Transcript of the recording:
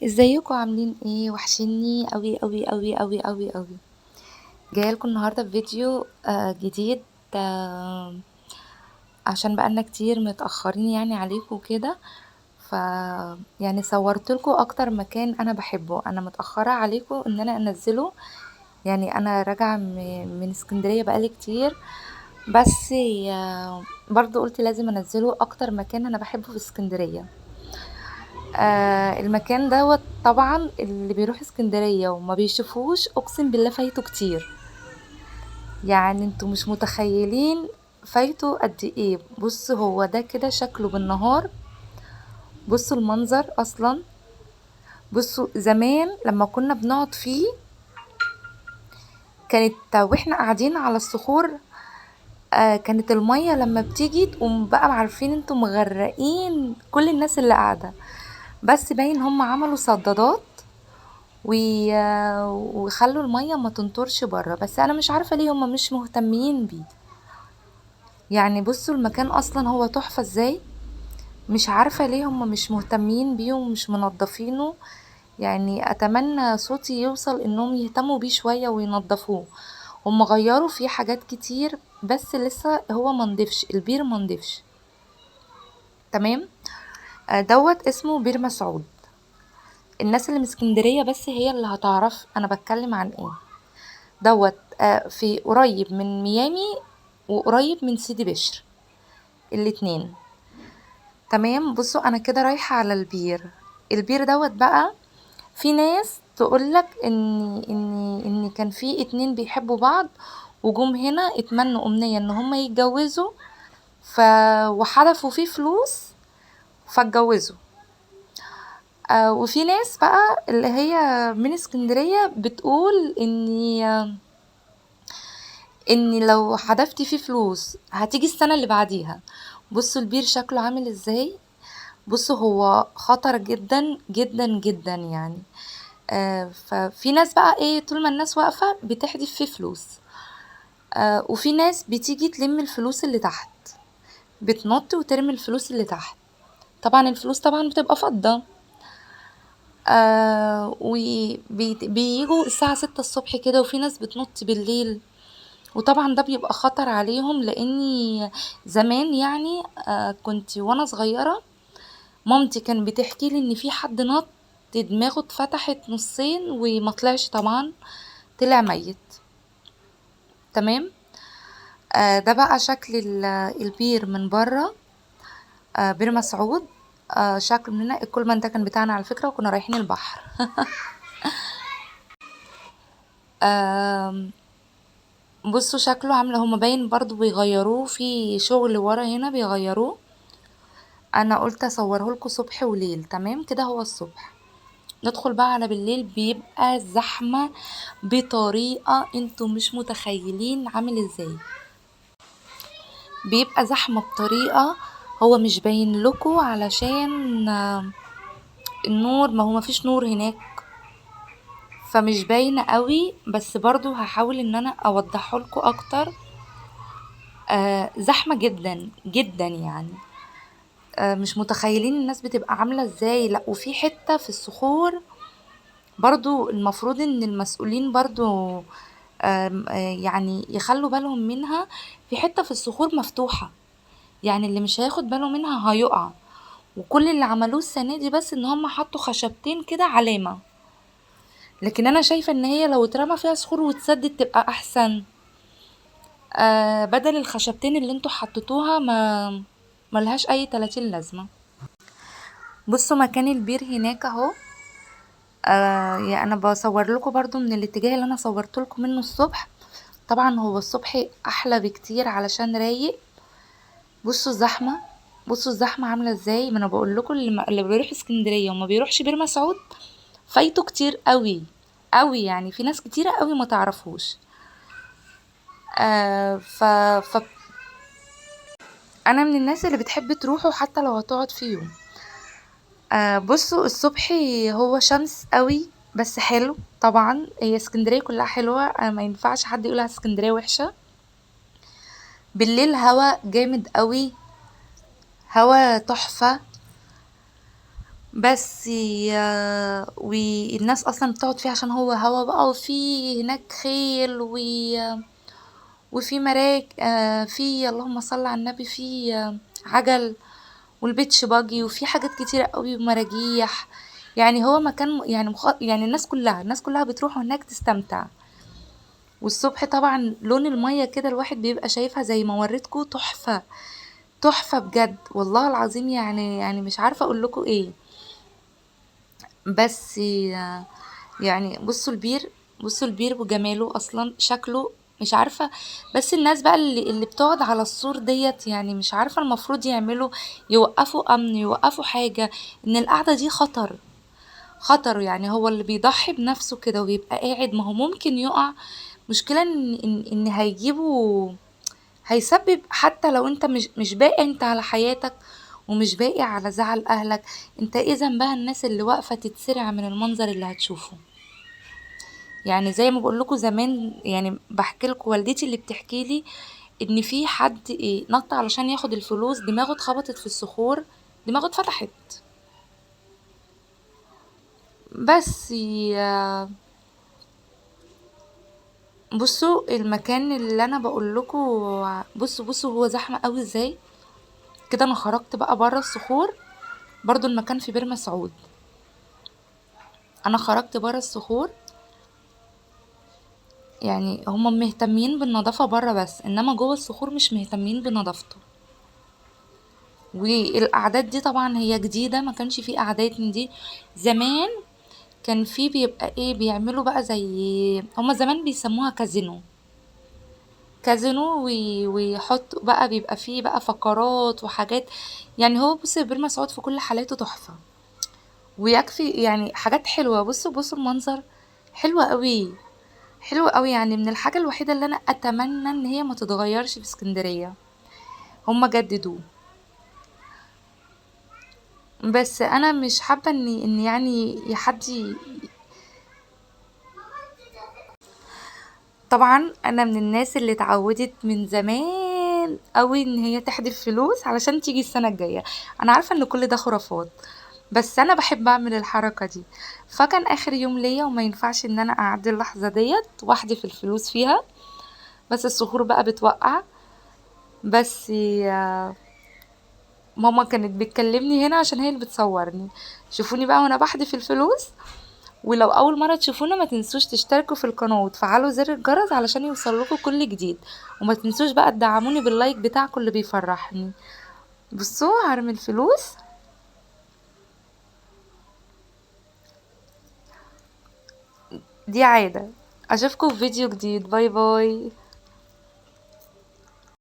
ازيكم عاملين ايه؟ وحشني قوي قوي قوي قوي قوي قوي. جايه لكم النهارده بفيديو جديد. آه عشان بقالنا كتير متاخرين يعني عليكم كده. ف يعني صورت لكم اكتر مكان انا بحبه. انا متاخره عليكم ان انا انزله. يعني انا راجعه من اسكندريه بقالي كتير. بس برضو قلت لازم انزله اكتر مكان انا بحبه في اسكندريه. المكان دوت طبعا اللي بيروح اسكندرية وما بيشوفوش اقسم بالله فايته كتير. يعني انتوا مش متخيلين فايته قد ايه. بص هو ده كده شكله بالنهار. بصوا المنظر اصلا. بصوا زمان لما كنا بنقعد فيه كانت واحنا قاعدين على الصخور. كانت المية لما بتيجي تقوم بقى عارفين انتوا مغرقين كل الناس اللي قاعدة. بس باين هم عملوا صدادات وخلوا المية ما تنطرش بره. بس انا مش عارفة ليه هم مش مهتمين بيه. يعني بصوا المكان اصلا هو تحفة ازاي. مش عارفة ليه هم مش مهتمين بيه ومش منظفينه. يعني اتمنى صوتي يوصل انهم يهتموا بيه شوية وينظفوه. هم غيروا فيه حاجات كتير بس لسه هو منضفش البير منضفش. تمام. دوت اسمه بير مسعود. الناس اللي من اسكندرية بس هي اللي هتعرف انا بتكلم عن ايه. دوت في قريب من ميامي وقريب من سيدي بشر الاتنين. تمام. بصوا انا كده رايحة على البير. البير دوت بقى في ناس تقولك ان كان في اتنين بيحبوا بعض وجم هنا اتمنوا امنية ان هما يتجوزوا. ف وحدفوا فيه فلوس فاتجوزوا. وفي ناس بقى اللي هي من اسكندرية بتقول ان لو حدفتي فيه فلوس هتيجي السنة اللي بعديها. بصوا البير شكله عامل ازاي. بصوا هو خطر جدا جدا جدا يعني. ففي ناس بقى ايه طول ما الناس واقفة بتحدف فيه فلوس. وفي ناس بتيجي تلم الفلوس اللي تحت. بتنط وترمي الفلوس اللي تحت. طبعا الفلوس طبعا بتبقى فضة. وبيجوا الساعة 6 الصبح كده وفي ناس بتنط بالليل. وطبعا ده بيبقى خطر عليهم لاني زمان يعني كنت وانا صغيرة مامتي كان بتحكي لي ان في حد نط دماغه اتفتحت نصين وما طلعش طبعا. طلع ميت. تمام. ده بقى شكل البير من بره. بير مسعود. شكله من هنا الكولمان ده كان بتاعنا على فكرة وكنا رايحين البحر. آم، بصوا شكله عامله هما باين برضو بيغيروه في شغل ورا هنا بيغيروه. انا قلت اصوره لكم صبح وليل. تمام كده هو الصبح. ندخل بقى على بالليل بيبقى زحمة بطريقة انتوا مش متخيلين عامل ازاي. بيبقى زحمة بطريقة هو مش باين لكم علشان النور ما هو مفيش نور هناك. فمش باينة قوي بس برضو هحاول ان انا اوضحه لكم اكتر. زحمة جدا جدا يعني. مش متخيلين الناس بتبقى عاملة ازاي. لا وفي حتة في الصخور برضو المفروض ان المسؤولين برضو يعني يخلوا بالهم منها. في حتة في الصخور مفتوحة. يعني اللي مش هياخد باله منها هيقع. وكل اللي عملوه السنة دي بس ان هم حطوا خشبتين كده علامة. لكن انا شايفة ان هي لو اترمى فيها صخور واتسدت تبقى احسن. بدل الخشبتين اللي انتوا حطيتوها ما ملهاش اي 30 لازمة. بصوا مكان البير هناك اهو. يعني انا بصور لكم برضو من الاتجاه اللي انا صورت لكم منه الصبح. طبعا هو الصبح احلى بكتير علشان رايق. بصوا الزحمه. بصوا الزحمه عامله ازاي. ما انا بقول لكم اللي بيروح اسكندريه وما بيروحش بير مسعود فايته كتير قوي قوي. يعني في ناس كتيره قوي ما تعرفوش. آه ف... ف انا من الناس اللي بتحب تروحوا حتى لو هتقعد فيه يوم. بصوا الصبح هو شمس قوي بس حلو. طبعا هي اسكندريه كلها حلوه. ما ينفعش حد يقولها اسكندريه وحشه. بالليل هوا جامد قوي. هوا تحفه. بس والناس اصلا بتقعد فيه عشان هو هوا بقى، وفي هناك خيل وفي مراك في اللهم صل على النبي، في عجل والبيتش باجي، وفي حاجات كتيرة قوي ومراجيح. يعني هو مكان يعني يعني الناس كلها بتروح هناك تستمتع. والصبح طبعا لون المية كده الواحد بيبقى شايفها زي ما وريتكوا، تحفة تحفة بجد والله العظيم. يعني مش عارفة اقول لكم ايه. بس يعني بصوا البير وجماله اصلا شكله، مش عارفة. بس الناس بقى اللي بتقعد على السور ديت، يعني مش عارفة المفروض يعملوا، يوقفوا امن، يوقفوا حاجة. ان القعدة دي خطر، خطر. يعني هو اللي بيضحي بنفسه كده ويبقى قاعد، ما هو ممكن يقع. مشكلة ان هيجيبوا، هيسبب، حتى لو انت مش باقي انت على حياتك، ومش باقي على زعل اهلك، انت ايه ذنبها الناس اللي واقفة تتسرع من المنظر اللي هتشوفه؟ يعني زي ما بقول لكم زمان، يعني بحكي لكم والدتي اللي بتحكي لي ان في حد ايه نط علشان ياخد الفلوس، دماغه اتخبطت في الصخور، دماغه اتفتحت. بس بصوا المكان اللي انا بقول لكم، بصوا هو زحمه قوي ازاي. كده انا خرجت بقى بره الصخور. برضو المكان في بير مسعود، انا خرجت بره الصخور. يعني هما مهتمين بالنظافه بره، بس انما جوه الصخور مش مهتمين بنظافته. والاعداد دي طبعا هي جديده، ما كانش في اعداد من دي زمان. كان في بيبقى ايه، بيعملوا بقى زي، هما زمان بيسموها كازينو. كازينو ويحط بقى، بيبقى فيه بقى فقرات وحاجات. يعني هو بص بير مسعود في كل حالاته تحفة، ويكفي يعني حاجات حلوة. بصوا المنظر حلوة قوي، حلوة قوي. يعني من الحاجة الوحيدة اللي انا اتمنى ان هي ما تتغيرش في اسكندرية، هما جددوه. بس انا مش حابة ان يعني حد طبعا انا من الناس اللي اتعودت من زمان قوي ان هي تحدف فلوس علشان تيجي السنة الجاية. انا عارفة ان كل ده خرافات، بس انا بحب اعمل الحركة دي. فكان اخر يوم ليا وما ينفعش ان انا اعدي اللحظة ديت واحدف الفلوس فيها. بس الصخور بقى بتوقع. بس ماما كانت بتكلمني هنا عشان هي اللي بتصورني. شوفوني بقى وانا بحدف الفلوس. ولو اول مرة تشوفونا ما تنسوش تشتركوا في القناة وتفعلوا زر الجرس علشان يوصلكوا كل جديد. وما تنسوش بقى تدعموني باللايك بتاعكم اللي بيفرحني. بصوا هرمي الفلوس. دي عادة. اشوفكم في فيديو جديد. باي باي.